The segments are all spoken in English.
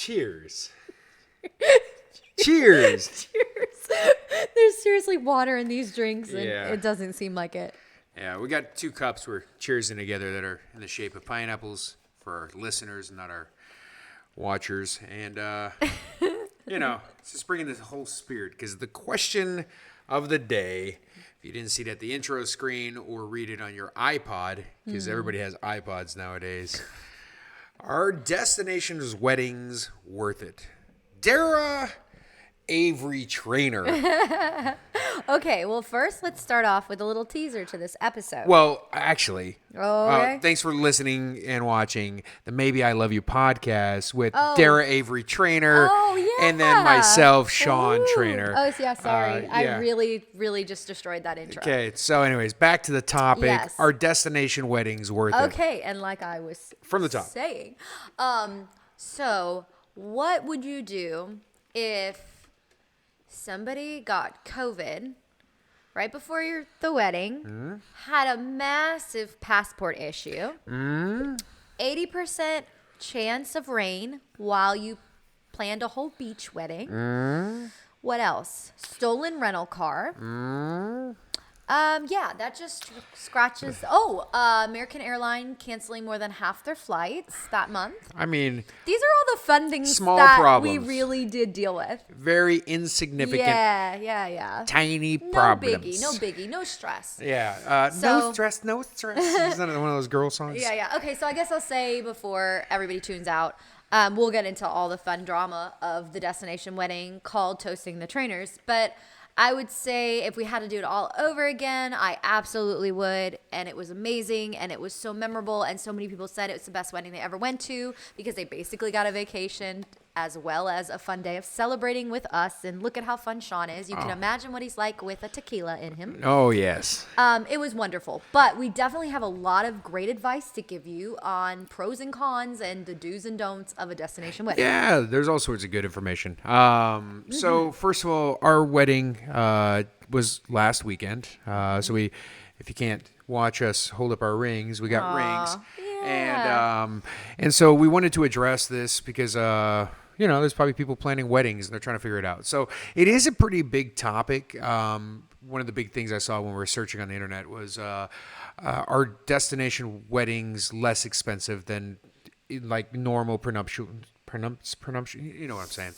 Cheers. Cheers. Cheers. There's seriously water in these drinks, and Yeah. it doesn't seem like it. Yeah, we got 2 cups we're cheersing together that are in the shape of pineapples for our listeners, not our watchers. And, it's just bringing this whole spirit, because the question of the day, if you didn't see it at the intro screen or read it on your iPod, because everybody has iPods nowadays, are destinations weddings worth it? Dara Avery Trainer. Okay, well, first, let's start off with a little teaser to this episode. Well, actually, Okay. thanks for listening and watching the Maybe I Love You podcast with Dara Avery Trainer and then myself, Sean Trainer. Oh, yeah, sorry. Yeah. I really, really just destroyed that intro. Okay, so anyways, back to the topic. Yes. Are destination weddings worth it? Okay, and like I was From the top. saying, so what would you do if somebody got COVID right before the wedding, had a massive passport issue, 80% chance of rain while you planned a whole beach wedding? What else? Stolen rental car. Yeah, that just scratches. American Airlines canceling more than half their flights that month. I mean, These are all the fun things Small that problems. we really did deal with. very insignificant, Yeah. tiny No problems. biggie, no stress. Yeah, So- no stress, no stress. Isn't that one of those girl songs? Yeah. Okay, so I guess I'll say before everybody tunes out, we'll get into all the fun drama of the destination wedding called Toasting the Trainers. But I would say if we had to do it all over again, I absolutely would. And it was amazing. And it was so memorable. And so many people said it was the best wedding they ever went to because they basically got a vacation as well as a fun day of celebrating with us. And look at how fun Sean is. You can imagine what he's like with a tequila in him. Oh, yes. It was wonderful, but we definitely have a lot of great advice to give you on pros and cons and the do's and don'ts of a destination wedding. Yeah, there's all sorts of good information. So first of all, our wedding was last weekend. So if you can't watch us hold up our rings, we got rings, and so we wanted to address this because there's probably people planning weddings and they're trying to figure it out. So it is a pretty big topic. One of the big things I saw when we were searching on the internet was are destination weddings less expensive than like normal prenuptial, you know what I'm saying?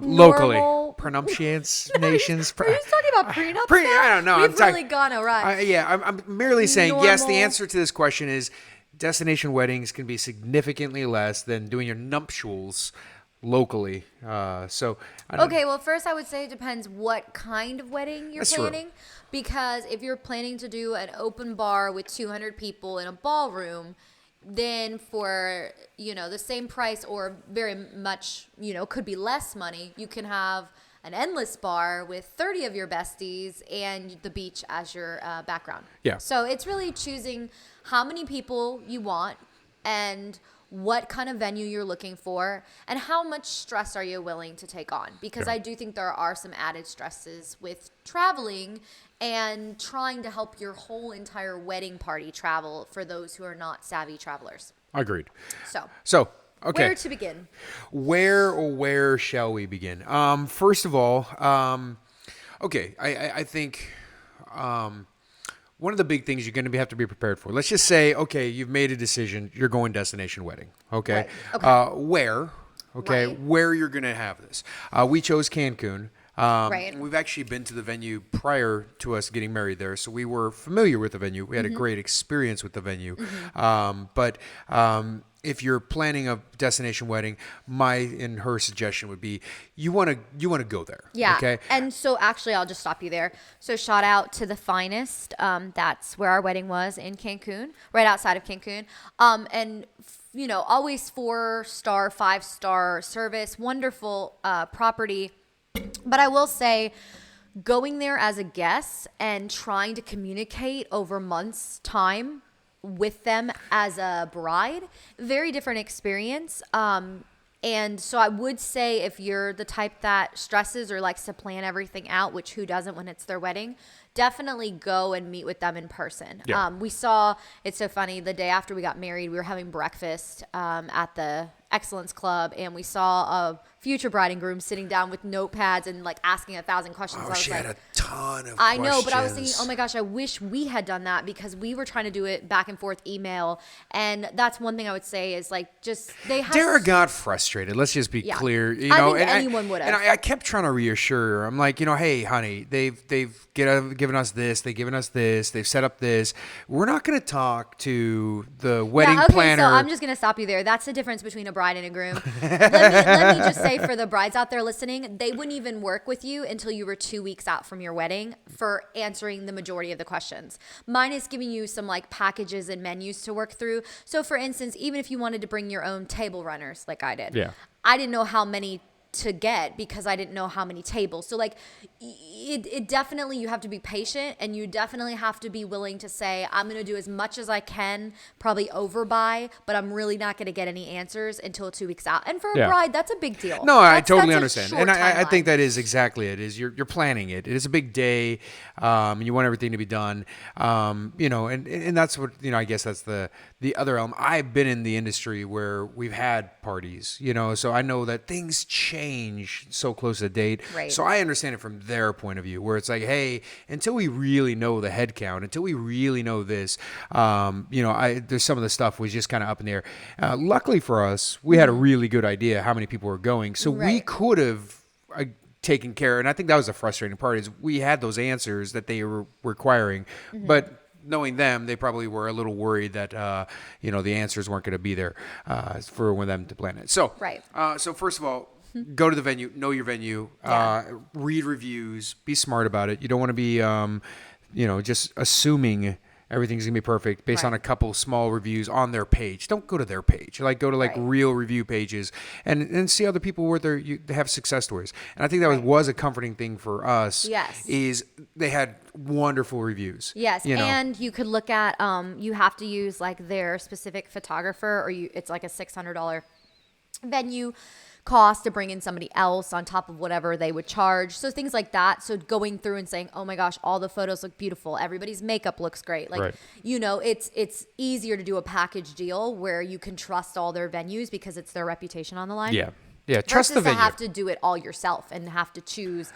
Locally. Pronunciations. Were you talking about prenup stuff? I don't know. We've really gone awry. I'm merely saying, yes, the Normal. answer to this question is destination weddings can be significantly less than doing your nuptials locally. Okay, well, first I would say it depends what kind of wedding you're That's true. planning. Because if you're planning to do an open bar with 200 people in a ballroom, then for, the same price or very much, could be less money, you can have an endless bar with 30 of your besties and the beach as your background. Yeah. So it's really choosing how many people you want and what kind of venue you're looking for and how much stress are you willing to take on. Because I do think there are some added stresses with traveling and trying to help your whole entire wedding party travel for those who are not savvy travelers. Agreed. So okay. where to begin? Where shall we begin? First of all, okay, I think one of the big things you're going to have to be prepared for. Let's just say, okay, you've made a decision. You're going destination wedding. Okay. Right. Okay. Where? Okay. Right. Where you're going to have this. We chose Cancun. Right. We've actually been to the venue prior to us getting married there, so we were familiar with the venue. We had a great experience with the venue. But if you're planning a destination wedding, my and her suggestion would be you want to go there. Yeah. Okay. And so actually, I'll just stop you there. So shout out to the Finest. That's where our wedding was in Cancun, right outside of Cancun. And always 4-star, 5-star service, wonderful property. But I will say, going there as a guest and trying to communicate over months' time with them as a bride, very different experience. And so I would say if you're the type that stresses or likes to plan everything out, which who doesn't when it's their wedding, definitely go and meet with them in person. Yeah. We saw, it's so funny, the day after we got married, we were having breakfast at the Excellence Club, and we saw a future bride and groom sitting down with notepads and like asking 1,000 questions. Oh, I was she like, had a ton of I questions. know, but I was thinking, oh my gosh, I wish we had done that because we were trying to do it back and forth email. And that's one thing I would say is like, just they have. Dara got frustrated. Let's just be clear. You I know, think and anyone would have. And I kept trying to reassure her. I'm like, hey, honey, they've given us this. They've given us this. They've set up this. We're not going to talk to the wedding planner. So I'm just going to stop you there. That's the difference between a bride and a groom. let me just say for the brides out there listening, they wouldn't even work with you until you were 2 weeks out from your wedding for answering the majority of the questions. Mine is giving you some like packages and menus to work through. So for instance, even if you wanted to bring your own table runners like I did, I didn't know how many to get because I didn't know how many tables. So like it definitely, you have to be patient and you definitely have to be willing to say, I'm going to do as much as I can, probably overbuy, but I'm really not going to get any answers until 2 weeks out. And for a bride, that's a big deal. No, I totally that's understand. And I think that is exactly it. Is you're planning it. It is a big day. And you want everything to be done. And that's what, I guess that's the other element. I've been in the industry where we've had parties, so I know that things change so close to the date. Right. So I understand it from their point of view, where it's like, hey, until we really know the head count, until we really know this, there's some of the stuff was just kind of up in the air. Luckily for us, we had a really good idea how many people were going, so we could have taken care. And I think that was the frustrating part, is we had those answers that they were requiring, but knowing them, they probably were a little worried that the answers weren't going to be there for them to plan it. So, so first of all, go to the venue, know your venue, read reviews, be smart about it. You don't want to be, just assuming everything's going to be perfect based on a couple small reviews on their page. Don't go to their page. Like, go to real review pages and see other people where they have success stories. And I think that was a comforting thing for us. Yes. Is they had wonderful reviews. Yes. And you could look at, you have to use like their specific photographer, or it's like a $600 venue cost to bring in somebody else on top of whatever they would charge. So things like that. So going through and saying, oh my gosh, all the photos look beautiful. Everybody's makeup looks great. Like, it's easier to do a package deal where you can trust all their venues because it's their reputation on the line. Yeah. Yeah, trust the venue. To have to do it all yourself and have to choose,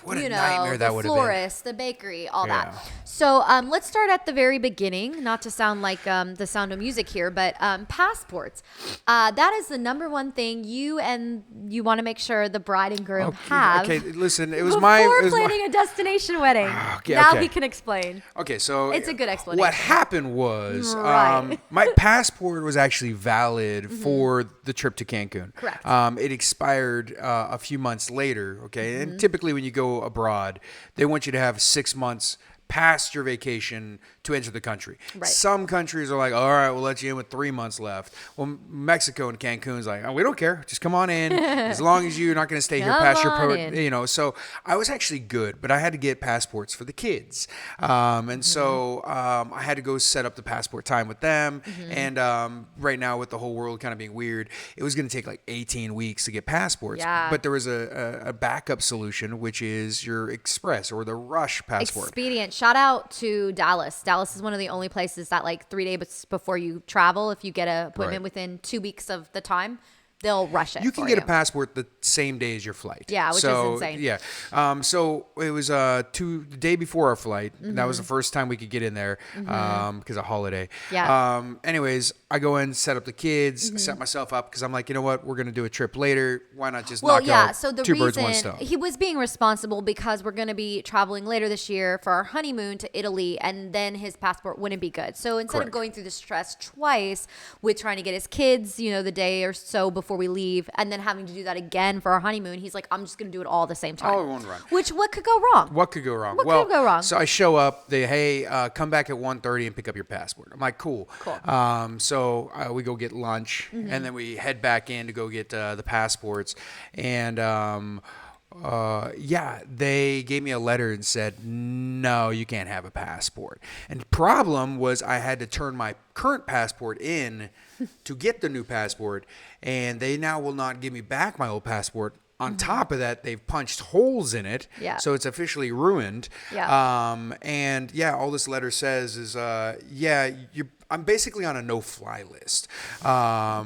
what a nightmare that would have been. The florist, the bakery, all that. So let's start at the very beginning, not to sound like the Sound of Music here, but passports. That is the number one thing you want to make sure the bride and groom have. Okay, listen, it was before planning a destination wedding. Now he can explain. Okay, so it's a good explanation. What happened was my passport was actually valid for the trip to Cancun. Correct. It expired a few months later, okay? And typically when you go abroad, they want you to have 6 months past your vacation to enter the country. Right. Some countries are like, all right, we'll let you in with 3 months left. Well, Mexico and Cancun is like, oh, we don't care. Just come on in. As long as you're not going to stay here past your, so I was actually good, but I had to get passports for the kids. So I had to go set up the passport time with them. And right now with the whole world kind of being weird, it was going to take like 18 weeks to get passports. Yeah. But there was a backup solution, which is your Express or the Rush passport. Expedient. Shout out to Dallas. Dallas is one of the only places that like 3 days before you travel, if you get an appointment within 2 weeks of the time, they'll rush it. You can get a passport the same day as your flight. Yeah, which is insane. Yeah. So it was the day before our flight. That was the first time we could get in there because of holiday. Yeah. Anyways, I go in, set up the kids, set myself up because I'm like, you know what? We're going to do a trip later. Why not just knock out so the two birds, one reason stone? he was being responsible because we're going to be traveling later this year for our honeymoon to Italy, and then his passport wouldn't be good. So instead of going through the stress twice with trying to get his kids, the day or so before we leave, and then having to do that again for our honeymoon, he's like, I'm just going to do it all at the same time. All in one run. What could go wrong? What could go wrong? What could go wrong? So I show up. They come back at 1:30 and pick up your passport. I'm like, cool. So we go get lunch, and then we head back in to go get the passports. And they gave me a letter and said, no, you can't have a passport. And the problem was I had to turn my current passport in to get the new passport, and they now will not give me back my old passport on top of that, they've punched holes in it. Yeah. So it's officially ruined. Yeah. And all this letter says is, I'm basically on a no-fly list. So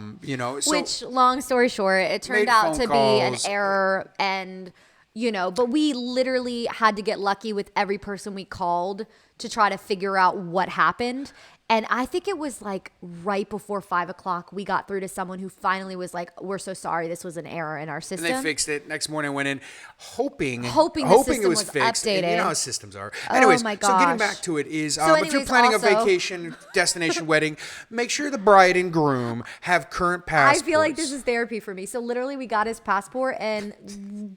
Which, long story short, it turned made out phone to be an calls. error, and but we literally had to get lucky with every person we called to try to figure out what happened. And I think it was like right before 5:00, we got through to someone who finally was like, "We're so sorry, this was an error in our system." And they fixed it. Next morning, I went in, hoping the it system was was fixed. And you updated. know how systems are. Oh Anyways, my so getting gosh. back to it is, So if you're anyways, planning a also- vacation destination wedding, make sure the bride and groom have current I passports. feel like this is therapy for me. So literally, we got his passport and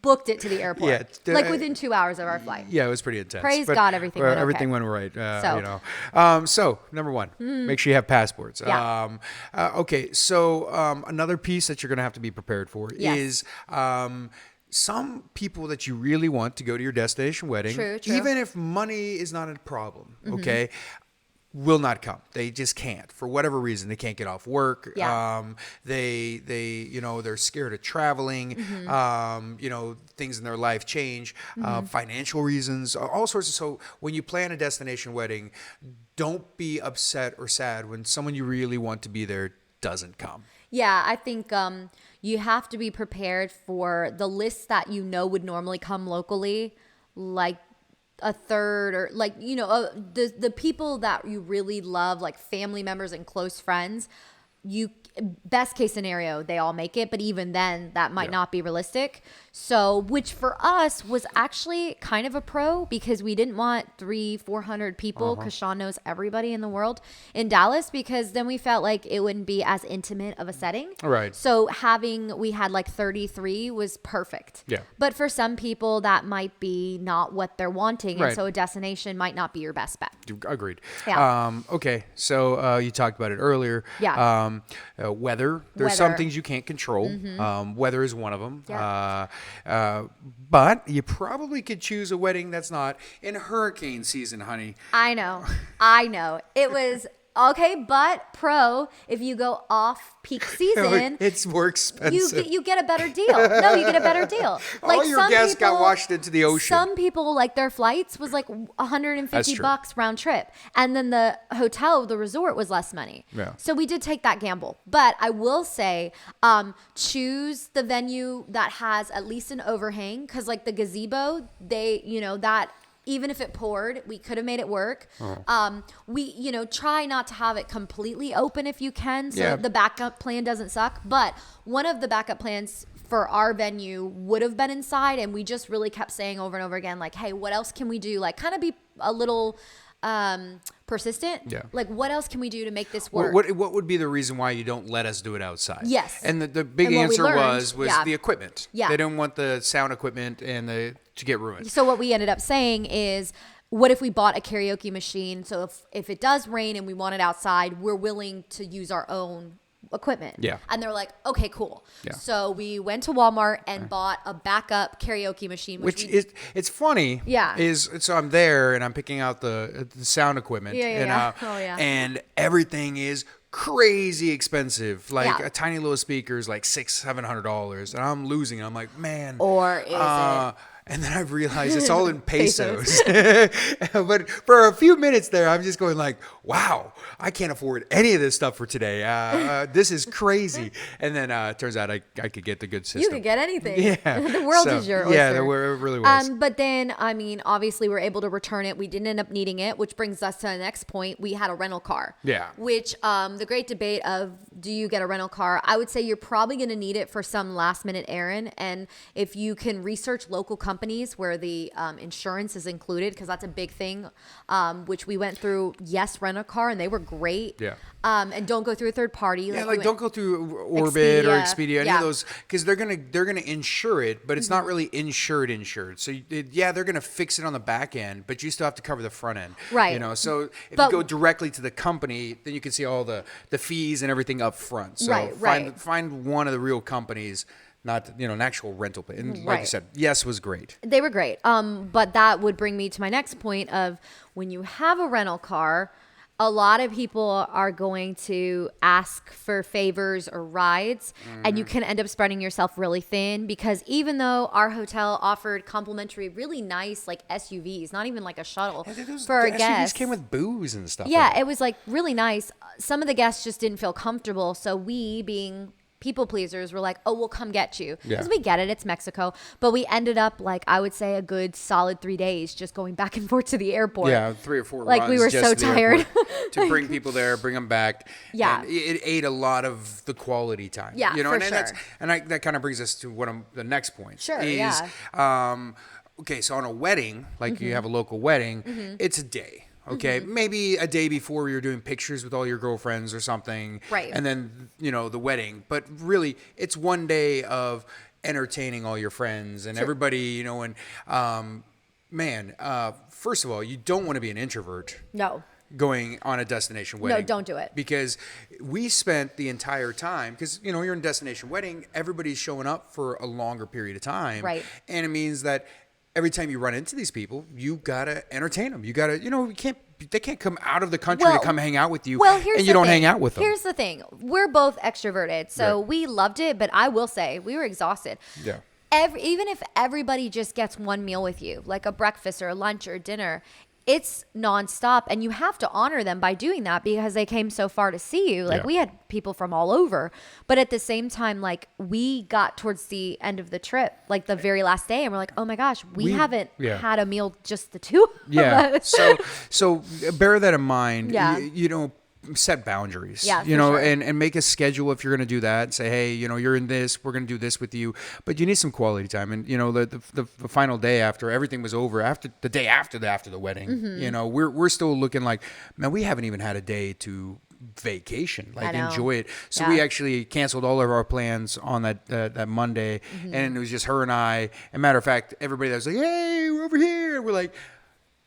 booked it to the airport. Yeah, like within 2 hours of our flight. Yeah, it was pretty intense. Praise But, God, everything went okay. Everything went right. So. So number one, make sure you have passports. Yeah. Okay, so another piece that you're going to have to be prepared for Yes. is some people that you really want to go to your destination wedding, True. even if money is not a problem, okay, will not come. They just can't for whatever reason. They can't get off work. Yeah. They're scared of traveling. Things in their life change. Financial reasons, all sorts of. So when you plan a destination wedding, don't be upset or sad when someone you really want to be there doesn't come. Yeah, I think you have to be prepared for the lists that would normally come locally, like a third, or like the people that you really love, like family members and close friends. Best case scenario, they all make it, but even then that might not be realistic. So, which for us was actually kind of a pro, because we didn't want 300-400 people, because Sean knows everybody in the world in Dallas, because then we felt like it wouldn't be as intimate of a setting. Right. So we had like 33 was perfect. Yeah. But for some people that might be not what they're wanting. Right. And so a destination might not be your best bet. Agreed. Yeah. Okay, so you talked about it earlier. Yeah. Weather. There's some Weather. things you can't control. Weather is one of them. Yeah. But you probably could choose a wedding that's not in hurricane season, honey. I know. It was okay, but if you go off peak season, It's more expensive. you get a better deal. No, you get a better deal. All your some guests got people- washed into the ocean. Some people, like, their flights was like That's $150 true. round trip, and then the hotel, the resort, was less money. Yeah. So we did take that gamble. But I will say, choose the venue that has at least an overhang, because like the gazebo, that. Even if it poured, we could have made it work. We, try not to have it completely open if you can, so the backup plan doesn't suck. But one of the backup plans for our venue would have been inside, and we just really kept saying over and over again, like, hey, what else can we do? Like, kind of be a little persistent. Yeah. Like, what else can we do to make this work? What would be the reason why you don't let us do it outside? Yes. And the big And what we answer learned, was yeah. the equipment. Yeah. They don't want the sound equipment to get ruined. So what we ended up saying is, what if we bought a karaoke machine? So if it does rain and we want it outside, we're willing to use our own equipment. Yeah. And they're like, okay, cool. Yeah. So we went to Walmart and bought a backup karaoke machine, Which is, it's funny. Yeah. So I'm there and I'm picking out the sound equipment. Yeah. Oh, yeah. And everything is crazy expensive. Like Yeah. a tiny little speaker is like $600-700, and I'm losing. I'm like, man. Or is it? And then I've realized it's all in pesos. But for a few minutes there, I'm just going like, wow, I can't afford any of this stuff for today. This is crazy. And then it turns out I could get the good system. You could get anything. Yeah. The world is your oyster. Yeah, it really was. But then, obviously we're able to return it. We didn't end up needing it, which brings us to the next point. We had a rental car. Yeah. Which, the great debate of, do you get a rental car? I would say you're probably going to need it for some last minute errand. And if you can research local companies where the insurance is included, because that's a big thing, which we went through. Yes, rent a car, and they were great. Yeah. And don't go through a third party. Yeah, we don't go through Orbit or Expedia. Expedia, any of those, because they're gonna insure it, but it's not really insured. So they're gonna fix it on the back end, but you still have to cover the front end. Right. So if But- you go directly to the company, then you can see all the fees and everything up front. So Right. find one of the real companies, not an actual rental place. And like you Right. said, yes was great. They were great. But that would bring me to my next point of, when you have a rental car, a lot of people are going to ask for favors or rides, and you can end up spreading yourself really thin, because even though our hotel offered complimentary, really nice like SUVs, not even like a shuttle for our the guests. SUVs came with booze and stuff. Yeah, like that. it was like really nice. Some of the guests just didn't feel comfortable, so we, being people pleasers, were like, oh, we'll come get you, because we get it, it's Mexico. But we ended up, like, I would say a good solid 3 days just going back and forth to the airport. Yeah, 3 or 4 like runs we were just so to the tired airport to bring people there, bring them back. Yeah. And it ate a lot of the quality time. Yeah, you know, for and sure. that kind of brings us to the next point. Sure, is, yeah. Okay, so on a wedding, like Mm-hmm. you have a local wedding, it's a day. Okay, maybe a day before you're doing pictures with all your girlfriends or something. Right. And then, the wedding. But really, it's one day of entertaining all your friends and everybody, and first of all, you don't want to be an introvert No. going on a destination wedding. No, don't do it. Because we spent the entire time, because, you're in a destination wedding, everybody's showing up for a longer period of time. Right. And it means that every time you run into these people, you gotta entertain them. You gotta, they can't come out of the country to come hang out with you, Well, here's and you the don't thing. hang out with them. Here's the thing. We're both extroverted, so Right. we loved it, but I will say we were exhausted. Yeah. Even if everybody just gets one meal with you, like a breakfast or a lunch or dinner, it's nonstop, and you have to honor them by doing that, because they came so far to see you. Like, Yeah. we had people from all over, but at the same time, like, we got towards the end of the trip, like the very last day, and we're like, oh my gosh, we haven't had a meal, just the two of Yeah. us. So bear that in mind. Yeah. Set boundaries. Yeah, for sure. and make a schedule if you're going to do that. Say, hey, you're in this. We're going to do this with you, but you need some quality time. And the final day after everything was over, after the day after the wedding, Mm-hmm. we're still looking like, man, we haven't even had a day to vacation, like know. enjoy it. So Yeah. we actually canceled all of our plans on that Monday, Mm-hmm. and it was just her and I. And matter of fact, everybody that was like, hey, we're over here. We're like,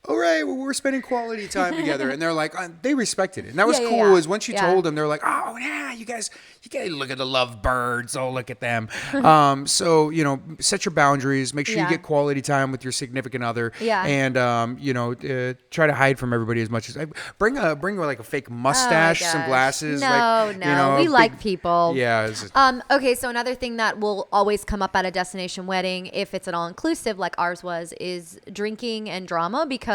all right, well, we're spending quality time together. And they're like, they respected it. And that was Yeah, cool, yeah. is once you told them, they're like, oh, yeah, you guys look at the lovebirds. Oh, look at them. So, set your boundaries. Make sure you Yeah. get quality time with your significant other. Yeah. And, try to hide from everybody as much as bring like a fake mustache, some gosh. glasses. No, we like people. Yeah. Okay, so another thing that will always come up at a destination wedding, if it's an all-inclusive like ours was, is drinking and drama, because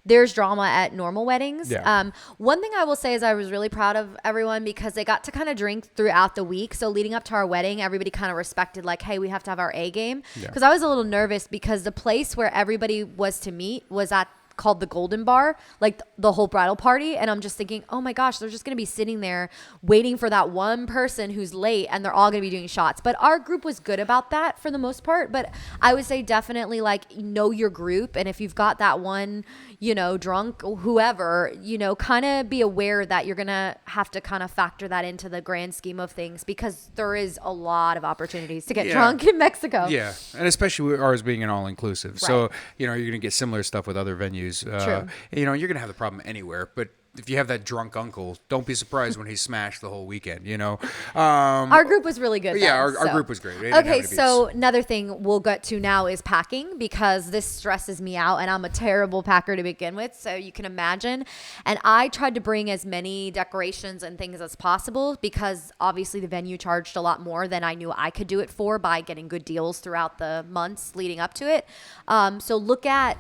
there's drama at normal weddings. Yeah. One thing I will say is I was really proud of everyone, because they got to kind of drink throughout the week. So leading up to our wedding, everybody kind of respected, like, hey, we have to have our A game. Yeah. Because I was a little nervous, because the place where everybody was to meet was called the Golden Bar, like the whole bridal party. And I'm just thinking, oh my gosh, they're just going to be sitting there waiting for that one person who's late, and they're all going to be doing shots. But our group was good about that for the most part. But I would say definitely, like, know your group. And if you've got that one, drunk, whoever, kind of be aware that you're going to have to kind of factor that into the grand scheme of things, because there is a lot of opportunities to get drunk in Mexico. Yeah, and especially with ours being an all-inclusive. So, Right. you're going to get similar stuff with other venues. True. You're going to have the problem anywhere, but if you have that drunk uncle, don't be surprised when he smashed the whole weekend, Our group was really good. Yeah, then, our so. group was great. They didn't have Okay, any so another thing we'll get to now is packing, because this stresses me out, and I'm a terrible packer to begin with, so you can imagine. And I tried to bring as many decorations and things as possible, because obviously the venue charged a lot more than I knew I could do it for by getting good deals throughout the months leading up to it. So look at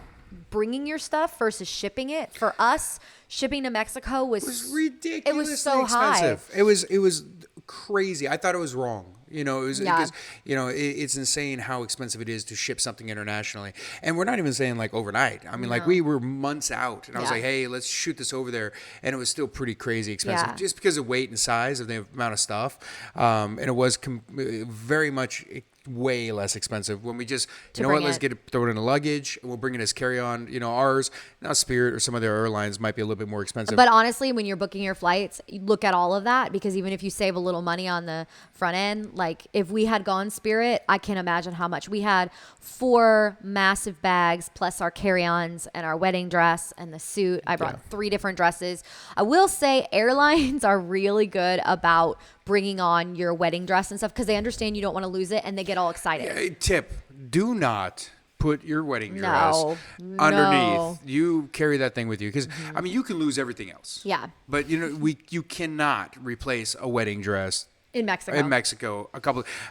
bringing your stuff versus shipping it. For us, shipping to Mexico was ridiculously it was so high. expensive. It was crazy. I thought it was wrong. It was Yeah. because it's insane how expensive it is to ship something internationally. And we're not even saying like overnight. I mean, like we were months out, and I was Yeah. like, hey, let's shoot this over there, and it was still pretty crazy expensive, Yeah. just because of weight and size of the amount of stuff. And it was very much way less expensive when we just bring let's it. get it, throw it in a luggage, and we'll bring it as carry-on. Ours now, Spirit or some of the airlines might be a little bit more expensive. But honestly, when you're booking your flights, you look at all of that, because even if you save a little money on the front end, like if we had gone Spirit, I can't imagine how much. We had 4 massive bags plus our carry-ons and our wedding dress and the suit. I brought 3 different dresses. I will say airlines are really good about bringing on your wedding dress and stuff, because they understand you don't want to lose it, and they get all excited. Tip: do not put your wedding dress No. underneath. You carry that thing with you because I mean you can lose everything else. Yeah. But you cannot replace a wedding dress In Mexico. in Mexico.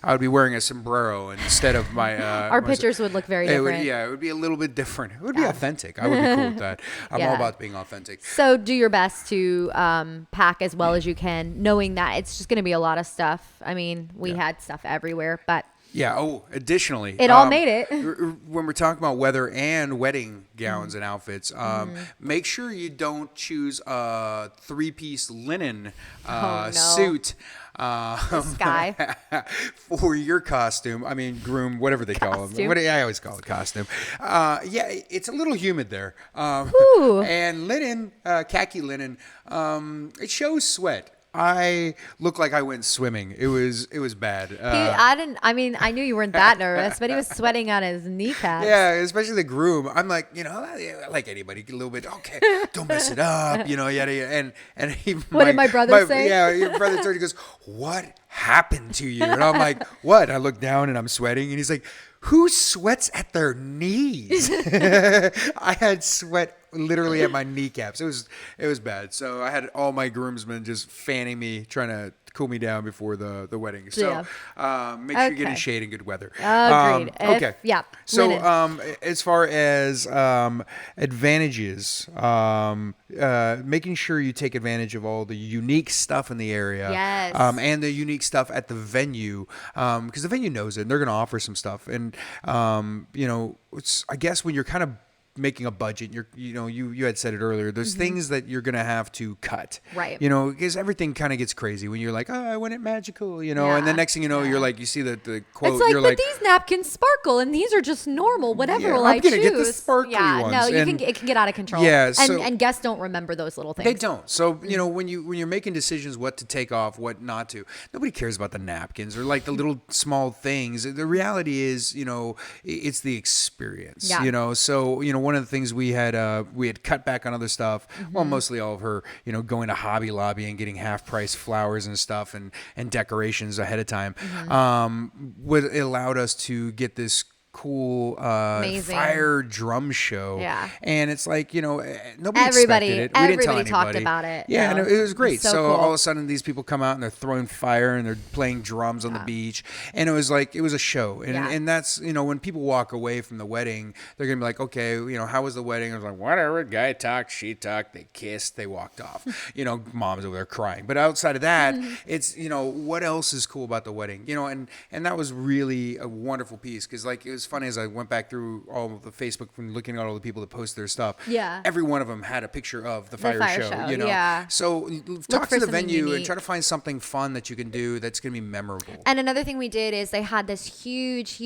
I would be wearing a sombrero instead of my. Our pictures would look very different. It would be a little bit different. It would be authentic. I would be cool with that. I'm all about being authentic. So do your best to pack as well as you can, knowing that it's just going to be a lot of stuff. I mean, we had stuff everywhere, but. Yeah. Oh, additionally, it all made it. When we're talking about weather and wedding gowns and outfits, make sure you don't choose a 3-piece linen suit. This guy. For your costume. I mean, groom, whatever they call them. I always call it costume. It's a little humid there. And linen, khaki linen, it shows sweat. I looked like I went swimming. It was bad. I knew you weren't that nervous, but he was sweating on his kneecaps. Yeah, especially the groom. I'm like, like anybody, a little bit. Okay, don't mess it up, yada yada. And he. What did my brother say? Yeah, your brother turned. He goes, "What happened to you?" And I'm like, "What?" I look down and I'm sweating, and he's like, "Who sweats at their knees?" I had sweat literally at my kneecaps. It was bad. So I had all my groomsmen just fanning me, trying to cool me down before the wedding. So make sure you get in shade and good weather. Agreed. Okay. So as far as advantages, making sure you take advantage of all the unique stuff in the area. Yes. And the unique stuff at the venue, because the venue knows it and they're going to offer some stuff. And I guess when you're kind of making a budget, you had said it earlier, there's things that you're gonna have to cut, right? Because everything kind of gets crazy when you're like, oh, I want it magical, and then next thing you know, you're like, you see the quote, it's like, you're but like, these napkins sparkle and these are just normal, whatever will I'm I gonna choose. get the sparkly ones. No, it can get out of control. Yeah, so, and guests don't remember those little things. They don't. So when you're making decisions what to take off, what not to, nobody cares about the napkins or like the little small things. The reality is, it's the experience. So one of the things we had cut back on other stuff. Well, mostly all of her, going to Hobby Lobby and getting half price flowers and stuff and decorations ahead of time. It allowed us to get this cool fire drum show. Yeah. And it's like, nobody expected it. We didn't tell anybody. Talked about it. Yeah, and it was great. So cool. cool. All of a sudden these people come out and they're throwing fire and they're playing drums on the beach. And it was a show. And that's, when people walk away from the wedding, they're going to be like, okay, how was the wedding? I was like, whatever, guy talked, she talked, they kissed, they walked off. Mom's over there crying. But outside of that, it's, what else is cool about the wedding? And that was really a wonderful piece because it was funny as I went back through all of the Facebook and looking at all the people that post their stuff. Yeah. Every one of them had a picture of the fire show. Yeah. So talk to the venue and try to find something fun that you can do that's going to be memorable. And another thing we did is they had this huge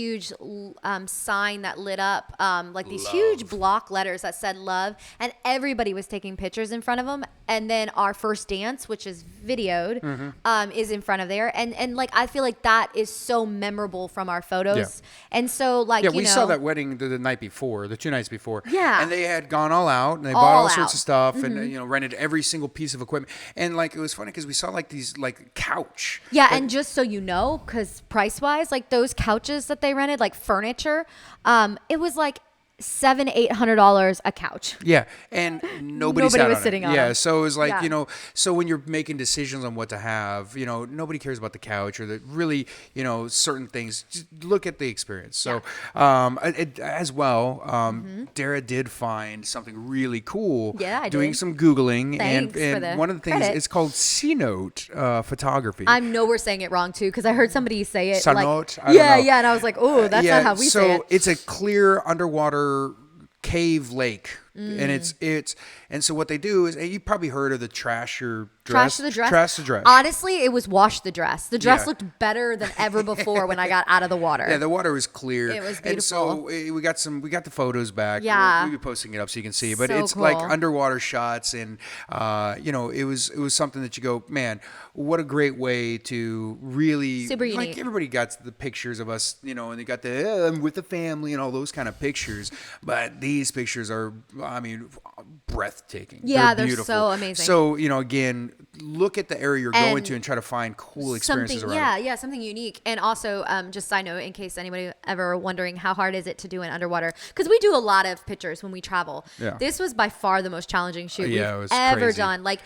sign that lit up, these huge block letters that said love, and everybody was taking pictures in front of them. And then our first dance, which is videoed, is in front of there. And I feel like that is so memorable from our photos. Yeah. And so we saw that wedding the night before, the 2 nights before. Yeah. And they had gone all out and they bought all sorts of stuff and, rented every single piece of equipment. And it was funny because we saw these couch. Yeah. And just so you know, because price wise, those couches that they rented, furniture, it was $700-800 a couch. Yeah, and nobody was sitting on it. Yeah, so it was so when you're making decisions on what to have, nobody cares about the couch or the really, certain things. Just look at the experience. So, as well, Dara did find something really cool. Yeah, I doing did. some Googling. Thanks and for the one of the things, credit. it's called C-Note photography. I know we're saying it wrong too, because I heard somebody say it. C-Note? I don't know. And I was like, oh, that's not how we say it. So it's a clear underwater cave lake, and so what they do is, you probably heard of the trash the dress. Honestly, it was wash the dress. The dress looked better than ever before when I got out of the water. Yeah, the water was clear. It was beautiful. And so we got the photos back. Yeah, we'll be posting it up so you can see. But so it's cool. like underwater shots, and it was something that you go, man, what a great way to really super unique. Everybody got the pictures of us, and they got the I'm with the family and all those kind of pictures. But these pictures are I mean, breathtaking. Yeah, they're beautiful. so amazing. So, again, look at the area you're going And to and try to find cool experiences something, around it. yeah, something unique. And also, just side note, in case anybody ever wondering how hard is it to do an underwater, because we do a lot of pictures when we travel. Yeah. This was by far the most challenging shoot Yeah, it we've was ever crazy. done. Like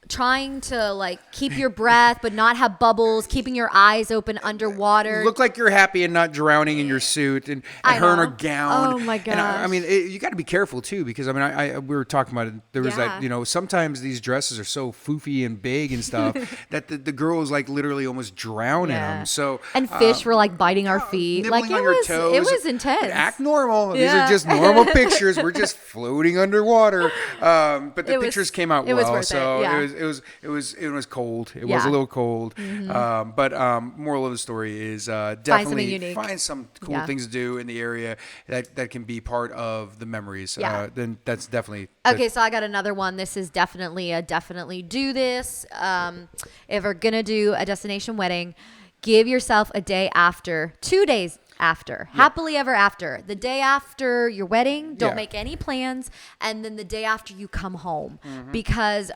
trying to like keep your breath but not have bubbles, keeping your eyes open underwater. Look like you're happy and not drowning in your suit, and I her in her know. gown. Oh my And I gosh. mean, you got to be careful too, because I mean, we were talking about it. There was Yeah. that, sometimes these dresses are so foofy and big and stuff that the girls like literally almost drown in them. So and fish were like biting our feet. nibbling Like on it your was, toes. it was intense. Act normal. These Yeah. are just normal pictures. We're just floating underwater. But the It was- pictures came out it was well. worth it, So yeah. it was cold. It was Yeah. a little cold. But moral of the story is something definitely unique. find some cool Yeah. things to do in the area that can be part of the memories. Yeah. Then that's definitely Okay, so I got another one. This is definitely do this. If we're gonna do a destination wedding, give yourself a day after, 2 days after, happily ever after. The day after your wedding, don't Yeah. make any plans, and then the day after you come home, because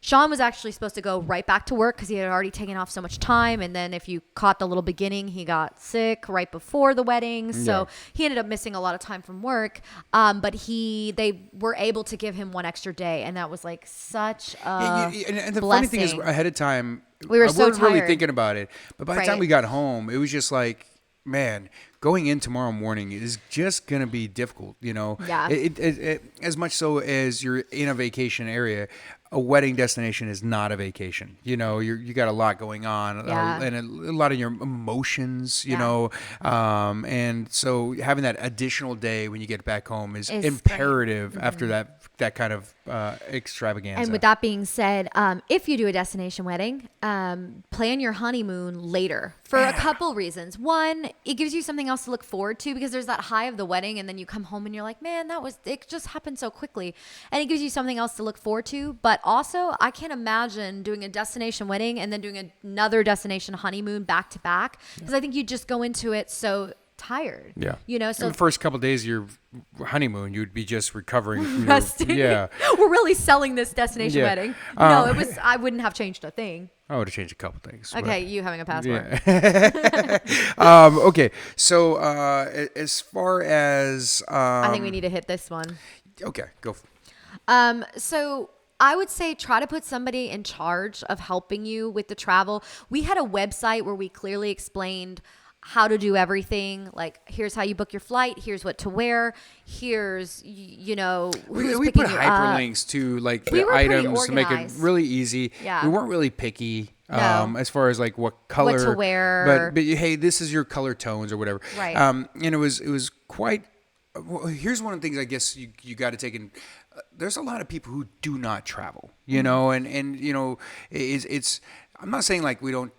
Sean was actually supposed to go right back to work because he had already taken off so much time. And then if you caught the little beginning, he got sick right before the wedding. So he ended up missing a lot of time from work. But they were able to give him one extra day. And that was like such a and the funny thing is, blessing. ahead of time, We were I so wasn't really tired. thinking about it. But by the time Right. we got home, it was just like, man, going in tomorrow morning is just gonna be difficult. Yeah. It as much so as you're in a vacation area. A wedding destination is not a vacation. You got a lot going on, Yeah. and a lot of your emotions. Yeah. And so having that additional day when you get back home is Is imperative after that kind of extravaganza. And with that being said, if you do a destination wedding, plan your honeymoon later for a couple reasons. One, it gives you something else to look forward to because there's that high of the wedding, and then you come home and you're like, man, it just happened so quickly. And it gives you something else to look forward to. But also, I can't imagine doing a destination wedding and then doing another destination honeymoon back to back, because I think you just go into it so tired. Yeah. So in the first couple of days of your honeymoon, you'd be just recovering from resting. Yeah. We're really selling this destination Yeah. wedding. No, I wouldn't have changed a thing. I would have changed a couple things. but- Okay, you having a passport. Okay. So as far as I think we need to hit this one. okay, go. So I would say try to put somebody in charge of helping you with the travel. We had a website where we clearly explained how to do everything. Like, here's how you book your flight. Here's what to wear. Here's, who's We picking put you up. hyperlinks to like We the were pretty items to make it organized. really easy. Yeah. We weren't really picky No. as far as like what color to wear. But hey, this is your color tones or whatever. Right. And it was quite. Well, here's one of the things I guess you got to take in. There's a lot of people who do not travel, Mm-hmm. and it's. I'm not saying like we don't,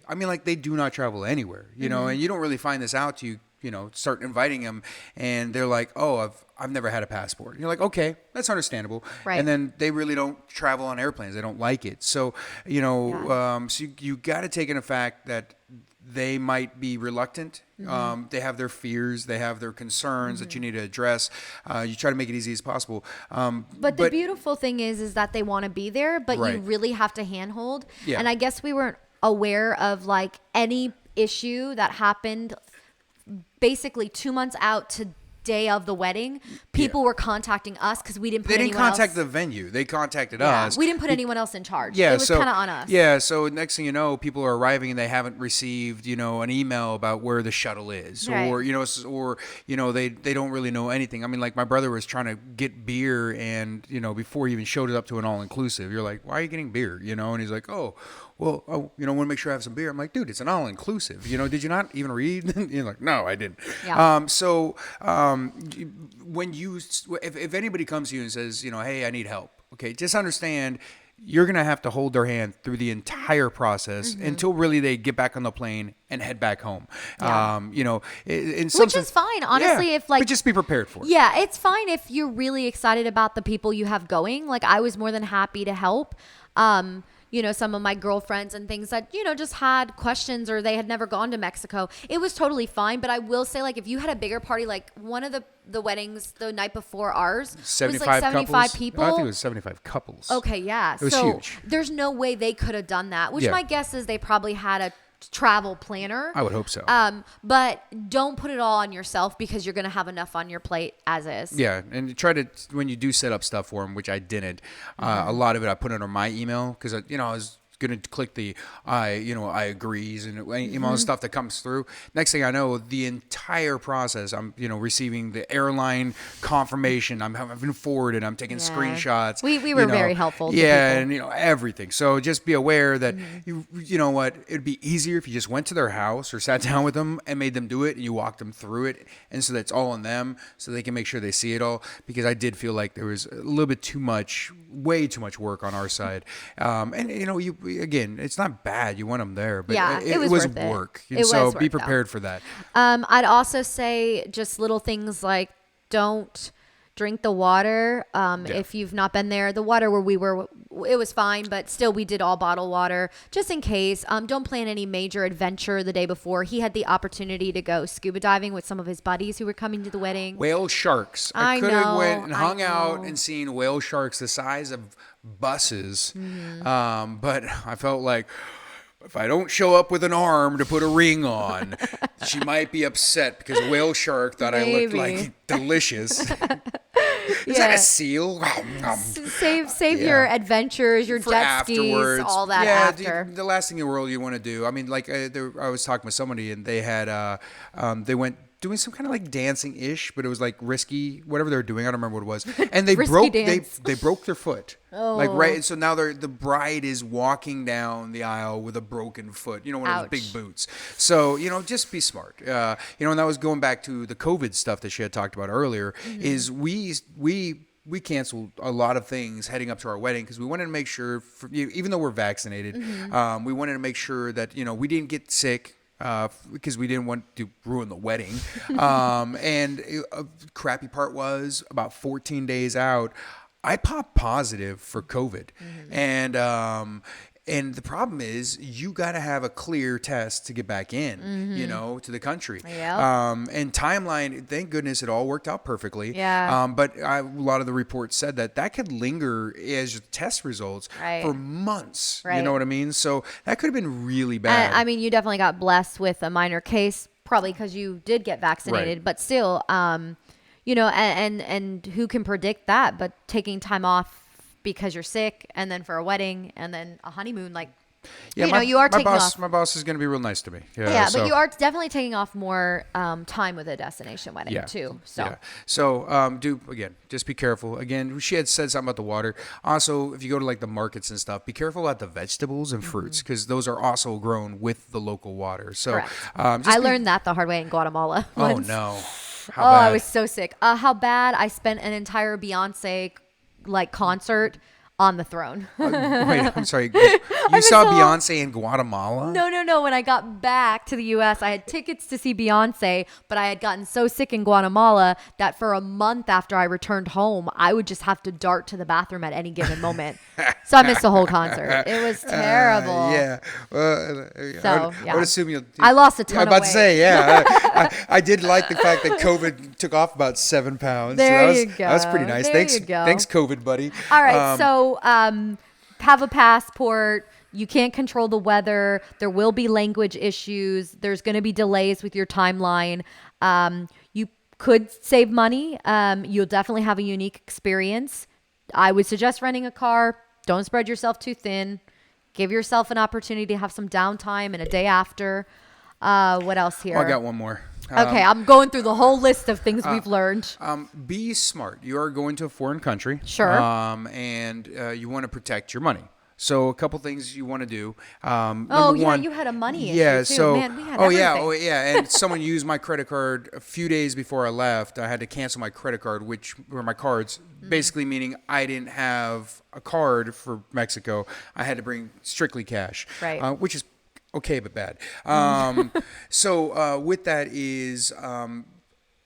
I mean like they do not travel anywhere, Mm-hmm. and you don't really find this out till you start inviting them, and they're like, oh, I've never had a passport. And you're like, okay, that's understandable. Right. And then they really don't travel on airplanes. They don't like it. So so you got to take into fact that they might be reluctant. Mm-hmm. They have their fears. They have their concerns that you need to address. You try to make it easy as possible. But the beautiful thing is that they want to be there, but you Right. really have to handhold. Yeah. And I guess we weren't aware of like any issue that happened basically 2 months out to day of the wedding. People were contacting us because we didn't put They didn't anyone contact else. the venue. They contacted Yeah, us. we didn't put anyone else in charge. Yeah, it was so kind of on us. Yeah, so next thing you know, people are arriving and they haven't received, an email about where the shuttle is, Right. or they don't really know anything. I mean, like my brother was trying to get beer, and before he even showed it up to an all inclusive, you're like, why are you getting beer? And he's like, oh. Well, I want to make sure I have some beer. I'm like, dude, it's an all-inclusive. Did you not even read? You're like, no, I didn't. Yeah. When if anybody comes to you and says, hey, I need help, okay, just understand you're going to have to hold their hand through the entire process until really they get back on the plane and head back home. Yeah. In some Which is fine, honestly, if like but just be prepared for it. Yeah, it's fine if you're really excited about the people you have going. Like I was more than happy to help. some of my girlfriends and things that, just had questions or they had never gone to Mexico. It was totally fine. But I will say, like, if you had a bigger party, like one of the weddings the night before ours was like 75 couples. people. I think it was 75 couples. Okay, yeah. It was huge. There's no way they could have done that, which my guess is they probably had a travel planner. I would hope so. But don't put it all on yourself because you're going to have enough on your plate as is. Yeah, and try to, when you do set up stuff for them, which I didn't, a lot of it I put under my email because, I was going to click the I agrees and email stuff that comes through. Next thing I know, the entire process, I'm receiving the airline confirmation. I've been forwarded. I'm taking screenshots. We were very helpful. Yeah, and everything. So just be aware that you know what, it'd be easier if you just went to their house or sat down with them and made them do it, and you walked them through it, and so that's all on them, so they can make sure they see it all. Because I did feel like there was a little bit too much, way too much work on our side, and again, it's not bad. You want them there, but it was worth it. work. It so was be work, prepared for that. I'd also say just little things like don't drink the water. If you've not been there, the water where we were, it was fine, but still we did all bottled water just in case. Don't plan any major adventure the day before. He had the opportunity to go scuba diving with some of his buddies who were coming to the wedding. Whale sharks. I could have went and hung out and seen whale sharks the size of buses. But I felt like if I don't show up with an arm to put a ring on, she might be upset because a whale shark thought I looked like delicious. Is that a seal? Save your adventures, your For jet afterwards. skis, all that after. The last thing in the world you want to do. I mean, like I was talking with somebody and they had they went doing some kind of like dancing-ish, but it was like risky, whatever they were doing. I don't remember what it was. And they broke they broke their foot. Oh. Like right, so now the bride is walking down the aisle with a broken foot. One of those big boots. So just be smart. And that was going back to the COVID stuff that she had talked about earlier. Is we canceled a lot of things heading up to our wedding because we wanted to make sure, even though we're vaccinated, we wanted to make sure that we didn't get sick. Because we didn't want to ruin the wedding. And a crappy part was about 14 days out, I popped positive for COVID. And the problem is you got to have a clear test to get back in, to the country. Yep. And timeline, thank goodness it all worked out perfectly. Yeah. But a lot of the reports said that could linger as test results for months. Right. You know what I mean? So that could have been really bad. I mean, you definitely got blessed with a minor case, probably because you did get vaccinated, Right. but still, and who can predict that? But taking time off because you're sick, and then for a wedding, and then a honeymoon, like, you are taking off. My boss is going to be real nice to me. But you are definitely taking off more time with a destination wedding too. So, just be careful. Again, she had said something about the water. Also, if you go to like the markets and stuff, be careful about the vegetables and fruits because those are also grown with the local water. So, I learned that the hard way in Guatemala. Oh once. no! How bad? I was so sick. How bad? I spent an entire Beyonce concert on the throne. Wait, I'm sorry. You saw Beyonce in Guatemala? No. When I got back to the U.S., I had tickets to see Beyonce, but I had gotten so sick in Guatemala that for a month after I returned home, I would just have to dart to the bathroom at any given moment. So I missed the whole concert. It was terrible. I would assume I lost a ton of weight. I was about to say, I did like the fact that COVID took off about 7 pounds. There you go. That was pretty nice. Thanks, COVID, buddy. All right, so have a passport. You can't control the weather. There will be language issues. There's going to be delays with your timeline. You could save money. You'll definitely have a unique experience. I would suggest renting a car. Don't spread yourself too thin. Give yourself an opportunity to have some downtime and a day after. What else here? I got one more. Okay, I'm going through the whole list of things we've learned. Be smart. You are going to a foreign country. Sure. And you want to protect your money. So a couple things you want to do. One, you had a money issue too. So, man, we had everything. And someone used my credit card a few days before I left. I had to cancel my credit card, which were my cards, basically meaning I didn't have a card for Mexico. I had to bring strictly cash, right? Which is okay, but bad. So with that is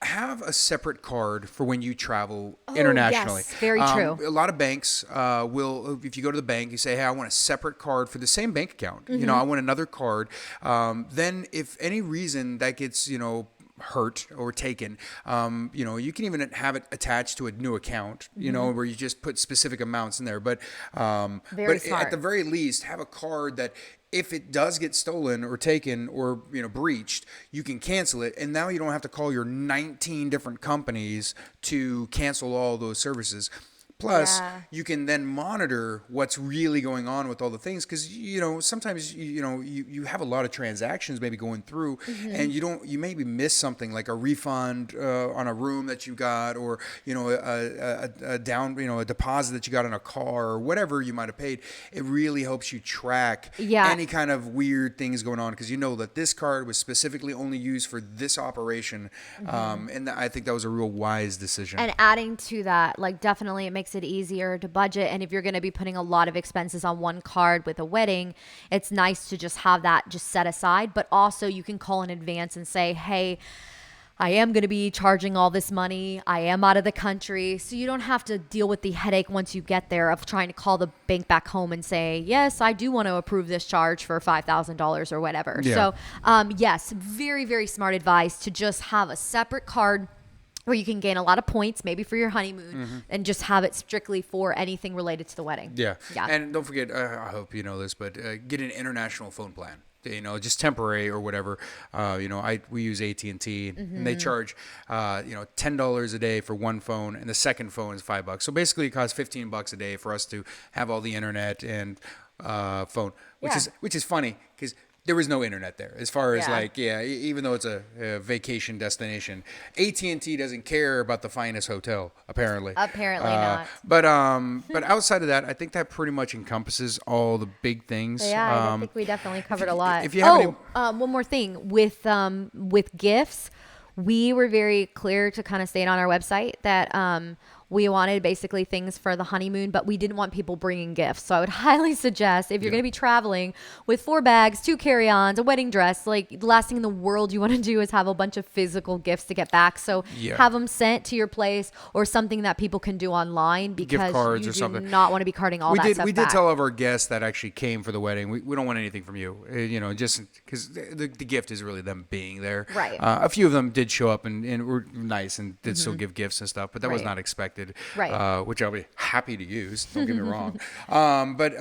have a separate card for when you travel internationally. Yes, very true. A lot of banks will, if you go to the bank, you say, hey, I want a separate card for the same bank account. You know, I want another card. Then if any reason that gets, hurt or taken, you can even have it attached to a new account, where you just put specific amounts in there. But Smart. at the very least, have a card that if it does get stolen or taken or breached, you can cancel it, and now you don't have to call your 19 different companies to cancel all those services. Plus, you can then monitor what's really going on with all the things, because sometimes you have a lot of transactions maybe going through, and you maybe miss something like a refund on a room that you got, or a down a deposit that you got on a car, or whatever you might have paid. It really helps you track any kind of weird things going on, because you know that this card was specifically only used for this operation, and I think that was a real wise decision. And adding to that, like, definitely it makes it easier to budget. And if you're going to be putting a lot of expenses on one card with a wedding, it's nice to just have that just set aside. But also you can call in advance and say, hey, I am going to be charging all this money. I am out of the country. So you don't have to deal with the headache once you get there of trying to call the bank back home and say, yes, I do want to approve this charge for $5,000 or whatever. Yeah. So yes, very, very smart advice to just have a separate card where you can gain a lot of points, maybe for your honeymoon, and just have it strictly for anything related to the wedding. Yeah. And don't forget, I hope you know this, but get an international phone plan. Just temporary or whatever. We use AT&T, and they charge, $10 a day for one phone, and the second phone is $5. So basically, it costs $15 a day for us to have all the internet and phone, which is funny because there was no internet there, as far as even though it's a vacation destination. AT&T doesn't care about the finest hotel, apparently. Apparently not. But outside of that, I think that pretty much encompasses all the big things. Yeah, I think we definitely covered a lot. If you have one more thing with gifts, we were very clear to kind of state on our website that we wanted basically things for the honeymoon, but we didn't want people bringing gifts. So I would highly suggest, if you're going to be traveling with 4 bags, 2 carry-ons, a wedding dress, like, the last thing in the world you want to do is have a bunch of physical gifts to get back. So have them sent to your place, or something that people can do online, because gift cards you or do something. not want to be carting all that stuff back. We did tell all of our guests that actually came for the wedding, we don't want anything from you, just because the gift is really them being there. Right. A few of them did show up and were nice and did still give gifts and stuff, but that was not expected. Right. Which I'll be happy to use. Don't get me wrong. But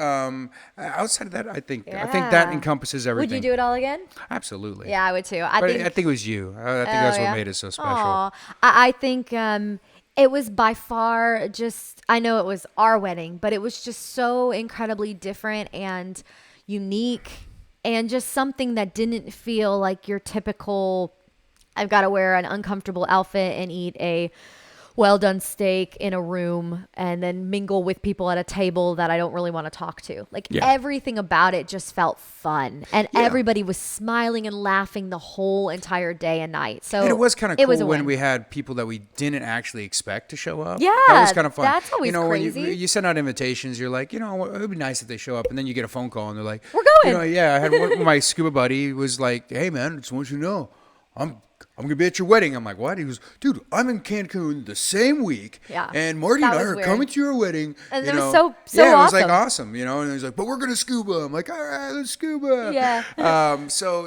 outside of that, I think that encompasses everything. Would you do it all again? Absolutely. Yeah, I would too. I think it was you. I think that's what made it so special. Aw. I think it was by far just, I know it was our wedding, but it was just so incredibly different and unique, and just something that didn't feel like your typical, I've got to wear an uncomfortable outfit and eat a well-done steak in a room and then mingle with people at a table that I don't really want to talk to. Like, everything about it just felt fun. And everybody was smiling and laughing the whole entire day and night. So and it was kind of cool when we had people that we didn't actually expect to show up. Yeah. That was kind of fun. That's always crazy. When you send out invitations, you're like, it would be nice if they show up. And then you get a phone call and they're like, we're going. I had my scuba buddy was like, hey, man, just want you to know, I'm going to be at your wedding. I'm like, what? He goes, dude, I'm in Cancun the same week. Yeah. And Marty and I are coming to your wedding. And it was so awesome. Yeah, it was like awesome, And he's like, but we're going to scuba. I'm like, all right, let's scuba. Yeah. So,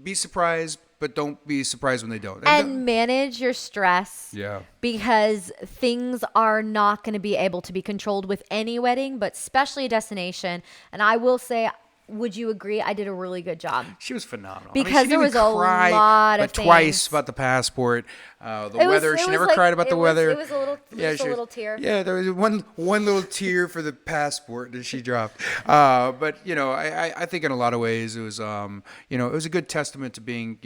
be surprised, but don't be surprised when they don't. And manage your stress. Yeah. Because things are not going to be able to be controlled with any wedding, but especially a destination. And I will say, would you agree? I did a really good job. She was phenomenal. Because there was a lot of things. Twice about the passport, the weather. She never cried about the weather. It was a little tear. Yeah, there was one little tear for the passport that she dropped. But I think in a lot of ways it was it was a good testament to being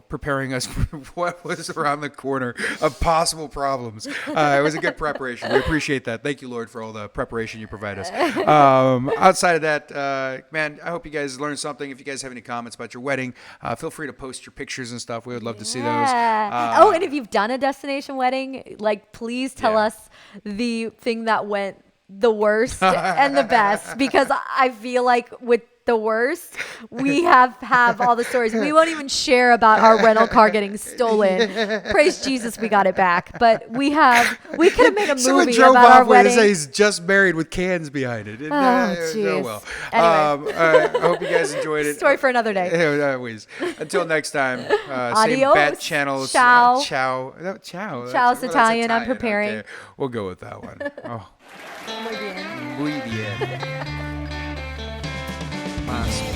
preparing us for what was around the corner of possible problems. It was a good preparation. We appreciate that. Thank you, Lord, for all the preparation you provide us. Outside of that, man, I hope you guys learned something. If you guys have any comments about your wedding, feel free to post your pictures and stuff. We would love to see those. And if you've done a destination wedding, like, please tell us the thing that went the worst and the best, because I feel like with the worst, we have all the stories. We won't even share about our rental car getting stolen. Praise Jesus, we got it back. But we could have made a Someone movie drove about off our with it wedding. and say he's just married with cans behind it. jeez. Well. Anyway. I hope you guys enjoyed it. Story for another day. Always. Until next time. Same Adios. bat channels. Ciao. Ciao. No, ciao. Ciao's That's Italian. I'm preparing. Okay. We'll go with that one. Oh. Muy bien. Muy bien. Más.